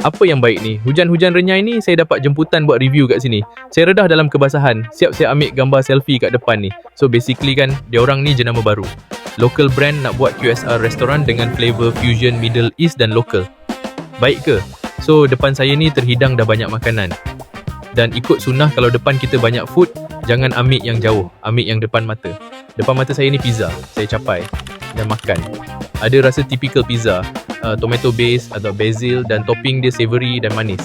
Apa yang baik ni? Hujan-hujan renyai ni saya dapat jemputan buat review kat sini. Saya redah dalam kebasahan. Siap saya ambil gambar selfie kat depan ni. So basically kan, diorang ni jenama baru. Local brand nak buat QSR restoran dengan flavor fusion Middle East dan local. Baik ke? So depan saya ni terhidang dah banyak makanan. Dan ikut sunnah kalau depan kita banyak food, jangan ambil yang jauh, ambil yang depan mata. Depan mata saya ni pizza. Saya capai dan makan. Ada rasa typical pizza, tomato base atau basil dan topping dia savory dan manis.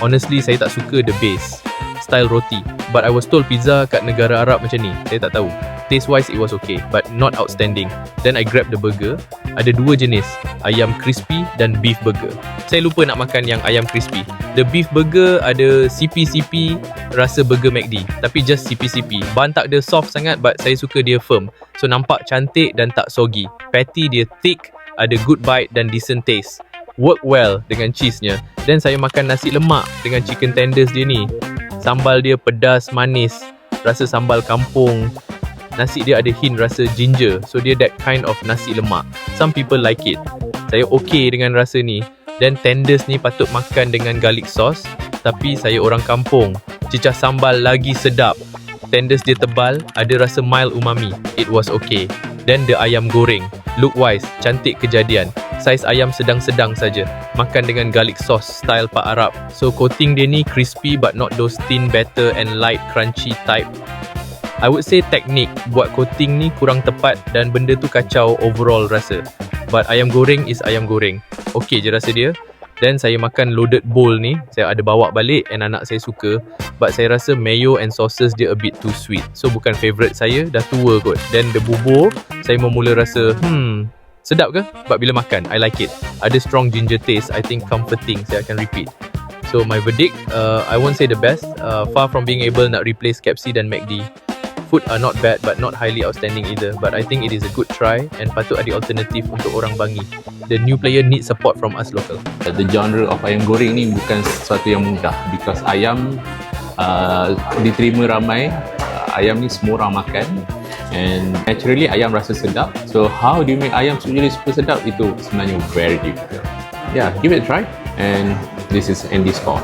Honestly, saya tak suka the base, style roti. But I was told pizza kat negara Arab macam ni. Saya tak tahu. Taste wise it was okay, but not outstanding. Then I grab the burger. Ada dua jenis, ayam crispy dan beef burger. Saya lupa nak makan yang ayam crispy. The beef burger ada CP-CP rasa burger McD, tapi just CP-CP. Bun tak ada soft sangat, but saya suka dia firm. So nampak cantik dan tak soggy. Patty dia thick, ada good bite dan decent taste. Work well dengan cheese-nya. Then saya makan nasi lemak dengan chicken tenders dia ni. Sambal dia pedas, manis. Rasa sambal kampung. Nasi dia ada hint rasa ginger. So dia that kind of nasi lemak. Some people like it. Saya okay dengan rasa ni. Dan tenders ni patut makan dengan garlic sauce. Tapi saya orang kampung. Cicah sambal lagi sedap. Tenders dia tebal, ada rasa mild umami. It was okay. Dan the ayam goreng. Look wise, cantik kejadian. Saiz ayam sedang-sedang saja. Makan dengan garlic sauce style Pak Arab. So coating dia ni crispy but not those thin batter and light crunchy type. I would say teknik buat coating ni kurang tepat dan benda tu kacau overall rasa. But ayam goreng is ayam goreng. Okay je rasa dia. Then saya makan loaded bowl ni. Saya ada bawa balik and anak saya suka. But saya rasa mayo and sauces dia a bit too sweet. So bukan favourite saya, dah tua kot. Then the bubur, saya mula rasa, sedap ke? But bila makan, I like it. Ada strong ginger taste, I think comforting. Saya akan repeat. So my verdict, I won't say the best. Far from being able nak replace KFC dan McD. Food are not bad but not highly outstanding either. But I think it is a good try and patut ada alternatif untuk orang Bangi. The new player need support from us local. The genre of ayam goreng ni bukan sesuatu yang mudah because ayam diterima ramai. Ayam ni semua orang makan and naturally ayam rasa sedap. So how do you make ayam sebenarnya super sedap? Itu sebenarnya very difficult. Yeah, give it a try and this is Andy's call.